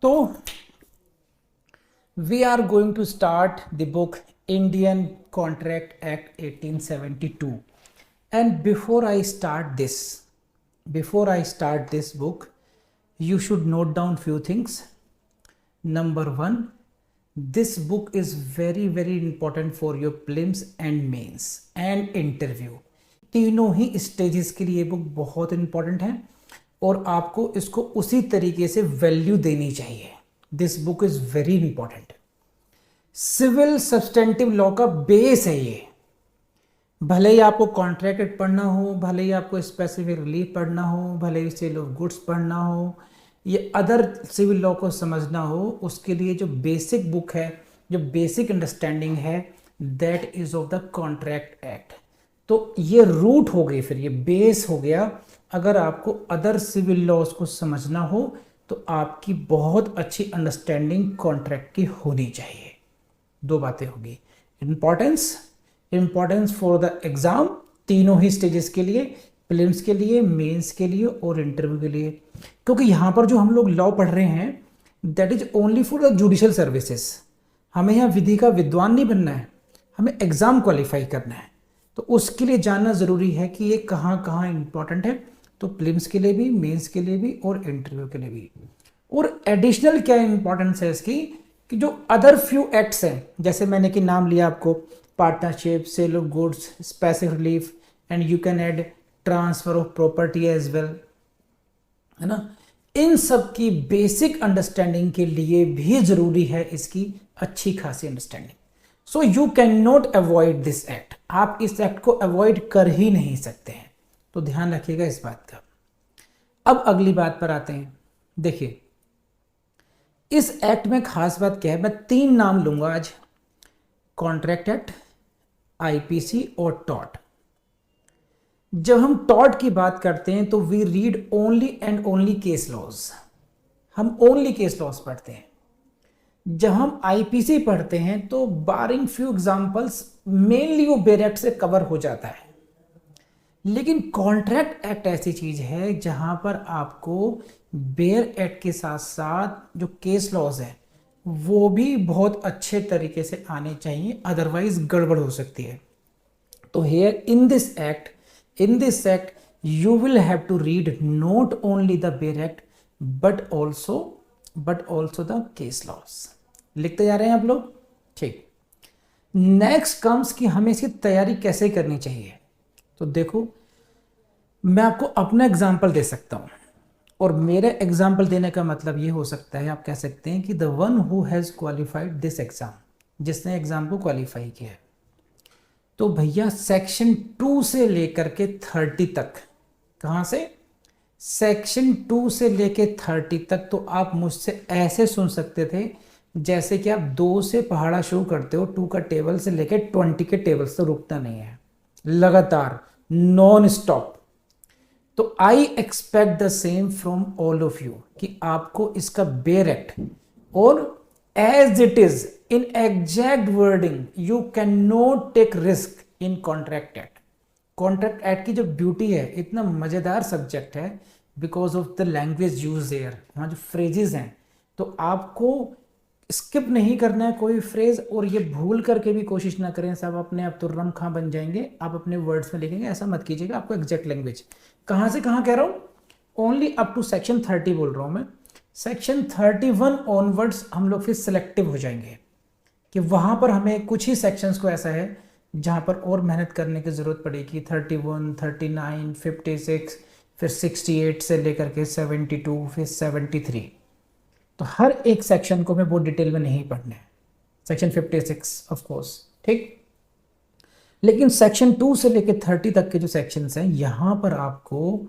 तो we are going to start the book Indian Contract Act 1872. And before I start this book, you should note down few things. Number one, this book is very important for your prelims and mains and interview. तीनों ही stages के लिए book बहुत important है और आपको इसको उसी तरीके से वैल्यू देनी चाहिए. This book is very important. Civil substantive law का बेस है ये. भले ही आपको कॉन्ट्रैक्ट पढ़ना हो, भले ही आपको स्पेसिफिक रिलीफ पढ़ना हो, भले ही सेल ऑफ गुड्स पढ़ना हो, ये अदर सिविल लॉ को समझना हो, उसके लिए जो बेसिक बुक है, जो बेसिक अंडरस्टैंडिंग है, that is of the contract act. तो ये रूट हो गई, फिर ये बेस हो गया. अगर आपको अदर सिविल लॉज को समझना हो तो आपकी बहुत अच्छी अंडरस्टैंडिंग कॉन्ट्रैक्ट की होनी चाहिए. दो बातें होगी. इंपॉर्टेंस फॉर द एग्जाम, तीनों ही स्टेजेस के लिए, प्रीलिम्स के लिए, मेंस के लिए और इंटरव्यू के लिए. क्योंकि यहाँ पर जो हम लोग लॉ पढ़ रहे हैं that is only for the judicial services. हमें यहाँ विधि का विद्वान नहीं बनना है, हमें एग्जाम क्वालिफाई करना है. तो उसके लिए जानना ज़रूरी है कि ये कहाँ कहाँ इंपॉर्टेंट है. तो प्रीलिम्स के लिए भी, मेंस के लिए भी और इंटरव्यू के लिए भी. और एडिशनल क्या इंपॉर्टेंस है इसकी कि जो अदर फ्यू एक्ट्स हैं, जैसे मैंने कि नाम लिया आपको, partnership, sale of goods, specific relief and you can add transfer of property as well, है ना. इन सब की बेसिक अंडरस्टैंडिंग के लिए भी जरूरी है इसकी अच्छी खासी understanding. So you can not avoid this act. आप इस एक्ट को अवॉइड कर ही नहीं सकते हैं. तो ध्यान रखिएगा इस बात का. अब अगली बात पर आते हैं. देखिए इस एक्ट में खास बात क्या है, मैं तीन नाम लूंगा आज: कॉन्ट्रैक्ट एक्ट, आईपीसी और टॉट. जब हम टॉट की बात करते हैं तो we read only and only case laws. हम ओनली केस लॉज पढ़ते हैं. जब हम आईपीसी पढ़ते हैं तो बारिंग फ्यू एग्जांपल्स मेनली वो बेयर एक्ट से कवर हो जाता है. लेकिन कॉन्ट्रैक्ट एक्ट ऐसी चीज है जहां पर आपको बेयर एक्ट के साथ साथ जो केस लॉज है वो भी बहुत अच्छे तरीके से आने चाहिए, अदरवाइज गड़बड़ हो सकती है. तो here in this act you will have to read not only the Bail Act but also the case laws. लिखते जा रहे हैं आप लोग, ठीक. नेक्स्ट कम्स कि हमें इसकी तैयारी कैसे करनी चाहिए. तो देखो मैं आपको अपना एग्जाम्पल दे सकता हूं, और मेरे एग्जाम्पल देने का मतलब ये हो सकता है, आप कह सकते हैं कि the one who has qualified this exam, जिसने एग्जाम को क्वालिफाई किया है. तो भैया सेक्शन 2 से लेकर के 30 तक, कहाँ से, सेक्शन 2 से लेके 30 तक तो आप मुझसे ऐसे सुन सकते थे जैसे कि आप 2 से पहाड़ा शुरू करते हो, 2 का टेबल से लेके 20 के टेबल से रुकता नहीं है, लगातार नॉन स्टॉप. तो I expect the same from all of you कि आपको इसका बेयर एक्ट और as it is in exact wording, you can not take risk in contract act. Contract act की जो ब्यूटी है, इतना मजेदार सब्जेक्ट है because of the language use there. वहाँ जो फ्रेजेस हैं तो आपको स्किप नहीं करना है कोई फ्रेज, और ये भूल करके भी कोशिश ना करें सब अपने आप तुर्रम खां बन जाएंगे, आप अपने वर्ड्स में लिखेंगे, ऐसा मत कीजिएगा. आपको एग्जैक्ट लैंग्वेज कहाँ से कहाँ कह रहा हूँ, ओनली अप टू सेक्शन 30 बोल रहा हूँ मैं. सेक्शन 31 ऑनवर्ड्स हम लोग फिर सिलेक्टिव हो जाएंगे कि वहाँ पर हमें कुछ ही सेक्शंस को ऐसा है जहाँ पर और मेहनत करने की ज़रूरत पड़ेगी. 31, 39, 56, फिर 68 से लेकर के 72, फिर 73. तो हर एक सेक्शन को मैं बहुत डिटेल में नहीं पढ़ना है. सेक्शन 56 ऑफ कोर्स, ठीक. लेकिन सेक्शन 2 से लेकर 30 तक के जो सेक्शंस हैं, यहाँ पर आपको,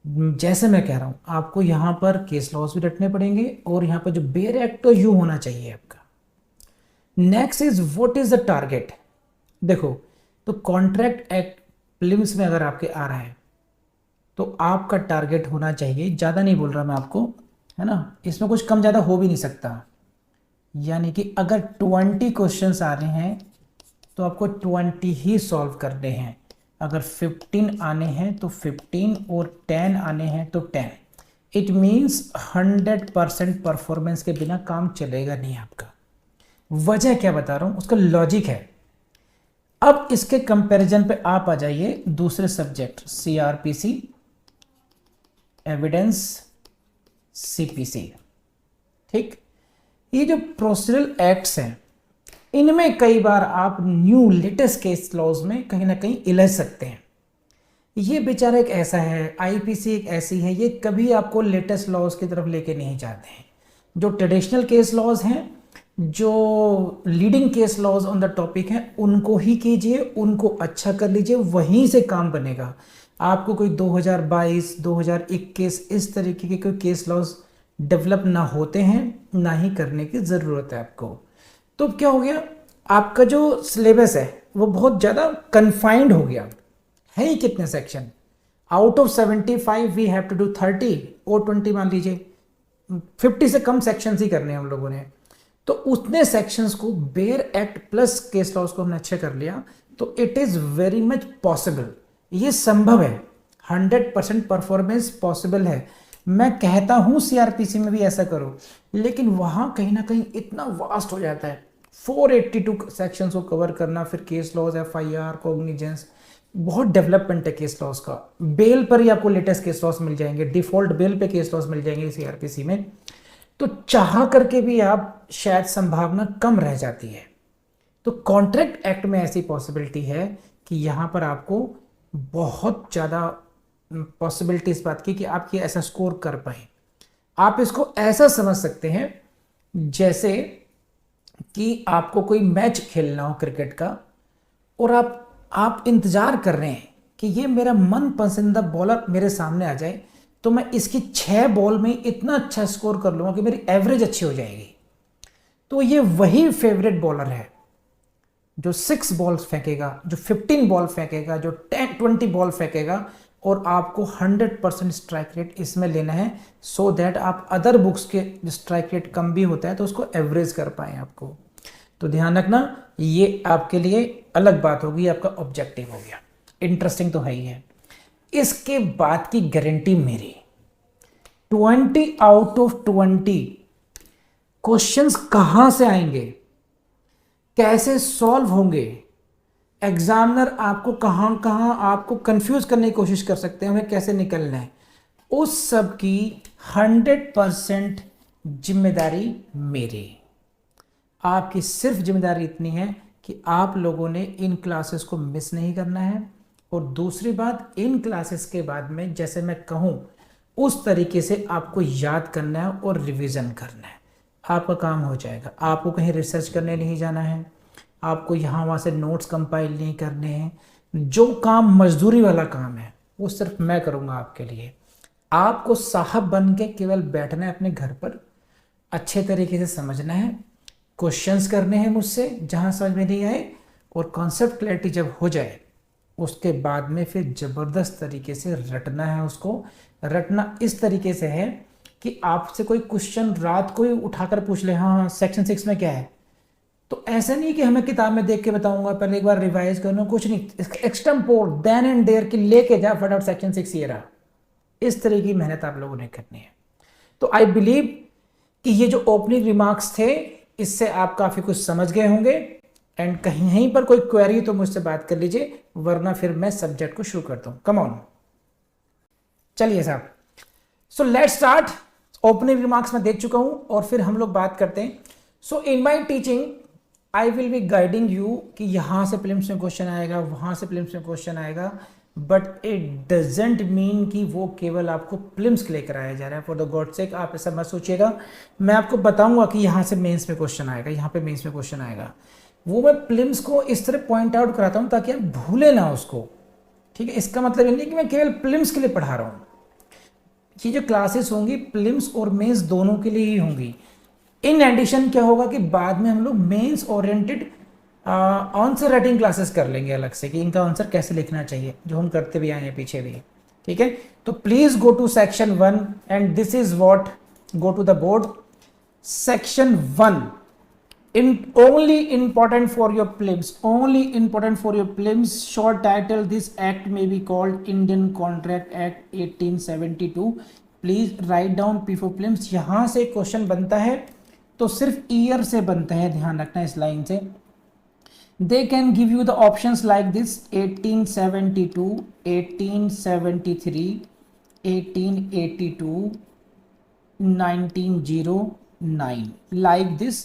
जैसे मैं कह रहा हूँ, आपको यहाँ पर केस लॉज भी रटने पड़ेंगे और यहाँ पर जो बेयर एक्ट तो यू होना चाहिए आपका. Next is what is the target. देखो तो कॉन्ट्रैक्ट एक्ट प्रीलिम्स में अगर आपके आ रहा है तो आपका टारगेट होना चाहिए, ज़्यादा नहीं बोल रहा मैं आपको, है ना, इसमें कुछ कम ज़्यादा हो भी नहीं सकता. यानी कि अगर 20 क्वेश्चंस आ रहे हैं तो आपको 20 ही सॉल्व करने हैं. अगर 15 आने हैं तो 15 और 10 आने हैं तो 10. इट मीन्स 100% परफॉर्मेंस के बिना काम चलेगा नहीं आपका। वजह क्या बता रहा हूं, उसका लॉजिक है। अब इसके कंपैरिजन पे आप आ जाइए दूसरे सब्जेक्ट CRPC, एविडेंस, CPC। ठीक, ये जो प्रोसीजरल एक्ट्स हैं इनमें कई बार आप न्यू लेटेस्ट केस लॉज में कहीं ना कहीं इलझ सकते हैं। ये बेचारा एक ऐसा है, IPC एक ऐसी है, ये कभी आपको लेटेस्ट लॉज की तरफ लेके नहीं जाते हैं। जो ट्रेडिशनल केस लॉज हैं, जो leading case laws on the topic हैं, उनको ही कीजिए, उनको अच्छा कर लीजिए, वहीं से काम बनेगा। आपको कोई 2022, 2021 इस तरीके के कोई केस लॉज डेवलप ना होते हैं, ना ही करने की ज़रूरत है आपको। तो क्या हो गया, आपका जो सिलेबस है वो बहुत ज़्यादा कन्फाइंड हो गया है। ही कितने section, out of 75 we have to do 30 और 20 मान लीजिए, 50 से कम सेक्शंस ही करने हैं हम लोगों ने। तो उतने सेक्शंस को bare act plus case laws को हमने अच्छे कर लिया, तो it is very much possible, ये संभव है, 100% परफॉर्मेंस पॉसिबल है। मैं कहता हूँ CRPC में भी ऐसा करो, लेकिन वहाँ कहीं ना कहीं इतना वास्ट हो जाता है, 482 सेक्शंस को कवर करना, फिर केस लॉज, FIR, कॉग्निजेंस, बहुत डेवलपमेंट है केस लॉज का। बेल पर ही आपको लेटेस्ट केस लॉज मिल जाएंगे, डिफॉल्ट बेल पे केस लॉज मिल जाएंगे CRPC में। तो चाह करके भी आप शायद संभावना कम रह जाती है। तो कॉन्ट्रैक्ट एक्ट में ऐसी पॉसिबिलिटी है कि यहाँ पर आपको बहुत ज़्यादा पॉसिबिलिटी इस बात की कि आप ये ऐसा स्कोर कर पाए। आप इसको ऐसा समझ सकते हैं जैसे कि आपको कोई मैच खेलना हो क्रिकेट का, और आप इंतज़ार कर रहे हैं कि ये मेरा मन पसंदीदा बॉलर मेरे सामने आ जाए, तो मैं इसकी 6 बॉल में इतना अच्छा स्कोर कर लूँगा कि मेरी एवरेज अच्छी हो जाएगी। तो ये वही फेवरेट बॉलर है जो 6 बॉल्स फेंकेगा, जो 15 बॉल फेंकेगा, जो 10-20 बॉल फेंकेगा, और आपको 100% स्ट्राइक रेट इसमें लेना है, सो दैट आप अदर बुक्स के स्ट्राइक रेट कम भी होता है तो उसको एवरेज कर पाए आपको। तो ध्यान रखना, ये आपके लिए अलग बात होगी, आपका ऑब्जेक्टिव हो गया। इंटरेस्टिंग तो है ही है। इसके बाद की गारंटी मेरी, 20 आउट ऑफ 20 क्वेश्चंस कहां से आएंगे, कैसे सॉल्व होंगे, एग्जामिनर आपको कहां कहां आपको कंफ्यूज करने की कोशिश कर सकते हैं, हमें कैसे निकलना है, उस सब की 100% जिम्मेदारी मेरी। आपकी सिर्फ जिम्मेदारी इतनी है कि आप लोगों ने इन क्लासेस को मिस नहीं करना है, और दूसरी बात, इन क्लासेस के बाद में जैसे मैं कहूँ उस तरीके से आपको याद करना है और रिवीजन करना है, आपका काम हो जाएगा। आपको कहीं रिसर्च करने नहीं जाना है, आपको यहाँ वहाँ से नोट्स कंपाइल नहीं करने हैं। जो काम मजदूरी वाला काम है वो सिर्फ मैं करूँगा आपके लिए। आपको साहब बन के केवल बैठना है अपने घर पर, अच्छे तरीके से समझना है, क्वेश्चंस करने हैं मुझसे जहाँ समझ में नहीं आए, और कॉन्सेप्ट क्लैरिटी जब हो जाए उसके बाद में फिर ज़बरदस्त तरीके से रटना है। उसको रटना इस तरीके से है कि आपसे कोई क्वेश्चन रात को ही उठाकर पूछ ले, हाँ सेक्शन 6 में क्या है, तो ऐसा नहीं कि हमें किताब में देख के बताऊंगा, पहले एक बार रिवाइज करना, कुछ नहीं, एक्सटेम्पोर देन एंड देयर की लेके जा फटाफट सेक्शन 6 ये रहा। इस तरह की मेहनत आप लोगों ने करनी है। तो आई बिलीव कि ये जो ओपनिंग रिमार्क्स थे इससे आप काफ़ी कुछ समझ गए होंगे, एंड कहीं पर कोई क्वेरी तो मुझसे बात कर लीजिए, वरना फिर मैं सब्जेक्ट को शुरू करता हूँ। कम ऑन, चलिए साहब, so let's start. Opening remarks में देख चुका हूँ और फिर हम लोग बात करते हैं। So in my teaching I will be guiding you कि यहाँ से प्रीलिम्स में क्वेश्चन आएगा, वहाँ से प्रीलिम्स में क्वेश्चन आएगा, बट इट डजेंट मीन कि वो केवल आपको प्रीलिम्स के लिए कराया जा रहा है। फॉर द गॉड सेक आप ऐसा मत सोचिएगा। मैं आपको बताऊंगा कि यहाँ से मेंस में क्वेश्चन आएगा, यहाँ पे मेंस में क्वेश्चन आएगा, वो मैं प्रीलिम्स को इस तरह पॉइंट आउट कराता हूँ ताकि आप भूले ना उसको। ठीक है, इसका मतलब ये नहीं कि मैं केवल प्रीलिम्स के लिए पढ़ा रहा हूँ। ये जो क्लासेस होंगी प्रीलिम्स और मेंस दोनों के लिए ही होंगी। इन एडिशन क्या होगा कि बाद में हम लोग mains oriented answer writing classes कर लेंगे अलग से, कि इनका आंसर कैसे लिखना चाहिए, जो हम करते भी आए हैं पीछे भी। ठीक है, तो please go to section 1 and this is what, go to the board. Section 1 only important for your prelims, only important for your prelims. Short title, this act may be called Indian Contract Act 1872. Please write down P for films. यहाँ से question बनता है तो सिर्फ year से बनता है, ध्यान रखना इस लाइन से। They can give you the options like this 1872, 1873, 1882, 1909, like this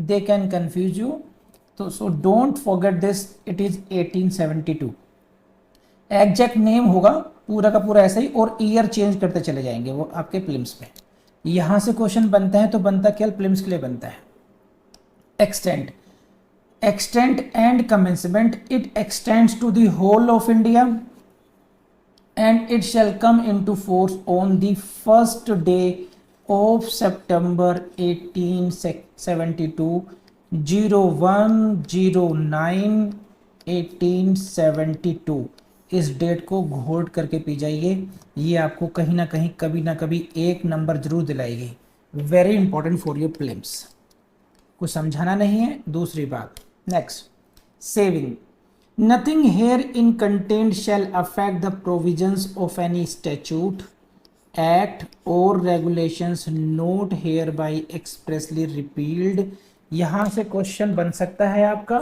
they can confuse you. So don't forget this, it is 1872। Exact name होगा पूरा का पूरा ऐसा ही, और ईयर चेंज करते चले जाएंगे वो आपके प्रीलिम्स में। यहां से क्वेश्चन बनता है तो बनता क्या, प्रीलिम्स के लिए बनता है। Extent and commencement, it extends to the whole of India and it shall come into force on the first day of September 1872, 01/09 1872। इस डेट को घोट करके पी जाइए, ये आपको कहीं ना कहीं कभी ना कभी एक नंबर जरूर दिलाएगी। Very important for your prelims. कुछ समझाना नहीं है। दूसरी बात, next, saving. Nothing herein contained shall affect the provisions of any statute, act or regulations not hereby expressly repealed। यहाँ से क्वेश्चन बन सकता है आपका,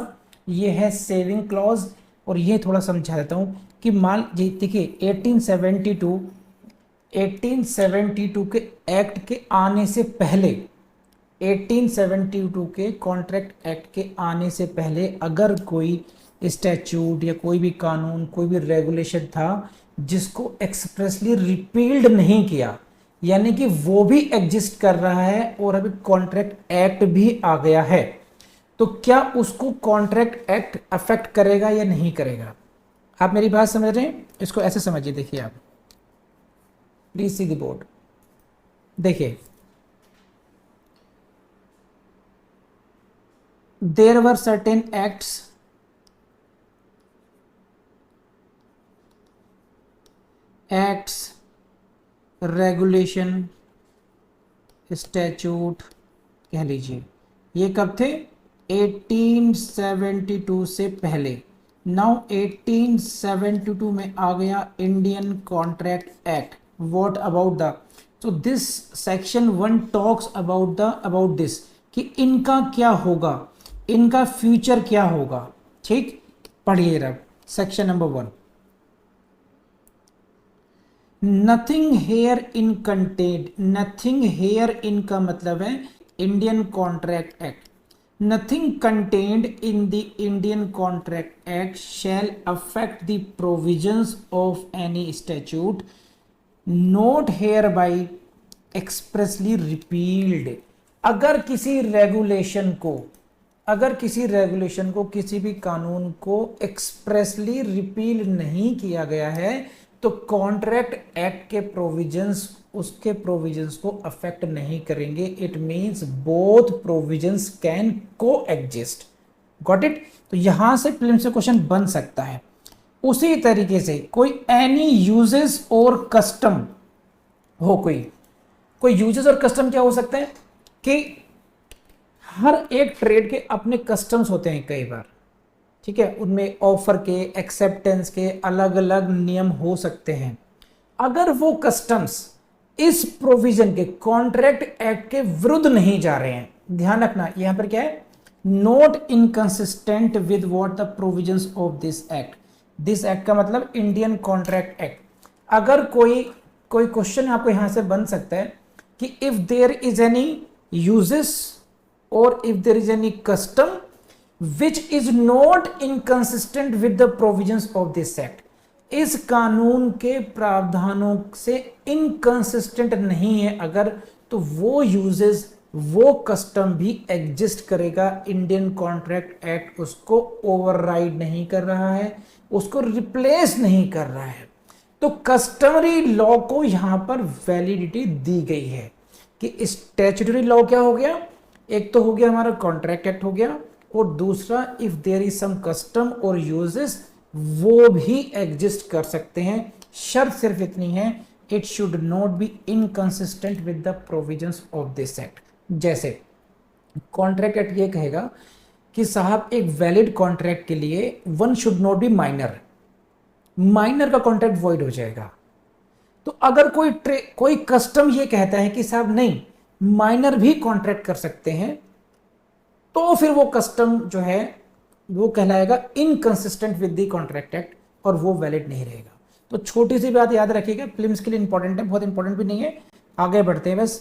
ये है सेविंग क्लॉज। और ये थोड़ा समझा देता हूँ कि मान देखिए 1872 के एक्ट के आने से पहले, 1872 के कॉन्ट्रैक्ट एक्ट के आने से पहले अगर कोई स्टैच्यूट या कोई भी कानून, कोई भी रेगुलेशन था जिसको एक्सप्रेसली रिपील्ड नहीं किया, यानी कि वो भी एग्जिस्ट कर रहा है और अभी कॉन्ट्रैक्ट एक्ट भी आ गया है, तो क्या उसको कॉन्ट्रैक्ट एक्ट अफेक्ट करेगा या नहीं करेगा? आप मेरी बात समझ रहे हैं? इसको ऐसे समझिए, देखिए आप प्लीज सी द बोर्ड। देखिए, there were certain acts regulation, statute कह लीजिए, ये कब थे? 1872 से पहले। नाउ 1872 में आ गया Indian contract act. What about the, so this section 1 talks about this कि इनका क्या होगा, इनका फ्यूचर क्या होगा। ठीक, पढ़िए रब section number 1। Nothing here in content, nothing here in का मतलब है Indian contract act. Nothing contained in the Indian contract act shall affect the provisions of any statute not here by expressly repealed. अगर किसी regulation को, किसी भी कानून को एक्सप्रेसली रिपील नहीं किया गया है तो कॉन्ट्रैक्ट एक्ट के प्रोविजंस उसके प्रोविजंस को अफेक्ट नहीं करेंगे। It means both provisions can को एग्जिस्ट। Got it? तो यहां से प्रीलिम्स से क्वेश्चन बन सकता है। उसी तरीके से कोई एनी यूजेस और कस्टम हो, कोई यूजेस और कस्टम क्या हो सकते हैं कि हर एक ट्रेड के अपने कस्टम्स होते हैं कई बार, ठीक है, उनमें ऑफर के, एक्सेप्टेंस के अलग अलग नियम हो सकते हैं। अगर वो कस्टम्स इस प्रोविजन के, कॉन्ट्रैक्ट एक्ट के विरुद्ध नहीं जा रहे हैं, ध्यान रखना यहां पर क्या है, not inconsistent with what the provisions of this act. This act का मतलब इंडियन कॉन्ट्रैक्ट एक्ट। अगर कोई क्वेश्चन आपको यहां से बन सकता है कि if there is any uses और if there is any custom which is not inconsistent with the provisions of this act, इस कानून के प्रावधानों से इनकंसिस्टेंट नहीं है अगर, तो वो यूजेस, वो कस्टम भी एग्जिस्ट करेगा। इंडियन कॉन्ट्रैक्ट एक्ट उसको ओवरराइड नहीं कर रहा है, उसको रिप्लेस नहीं कर रहा है। तो कस्टमरी लॉ को यहां पर वैलिडिटी दी गई है कि स्टैट्यूटरी लॉ क्या हो गया, एक तो हो गया हमारा कॉन्ट्रैक्ट एक्ट हो गया, और दूसरा if there is some custom और यूजेस वो भी एग्जिस्ट कर सकते हैं। शर्त सिर्फ इतनी है, it should not be inconsistent with the provisions of this act. जैसे कॉन्ट्रैक्ट एक्ट ये कहेगा कि साहब एक वैलिड कॉन्ट्रैक्ट के लिए one should not be minor, minor का कॉन्ट्रैक्ट वॉइड हो जाएगा। तो अगर कोई कस्टम ये कहता है कि साहब नहीं, माइनर भी कॉन्ट्रैक्ट कर सकते हैं, तो फिर वो कस्टम जो है वो कहलाएगा inconsistent with the contract act और वो वैलिड नहीं रहेगा। तो छोटी सी बात याद रखिएगा, प्रीलिम्स के लिए इंपॉर्टेंट है, बहुत इंपॉर्टेंट भी नहीं है। आगे बढ़ते हैं बस।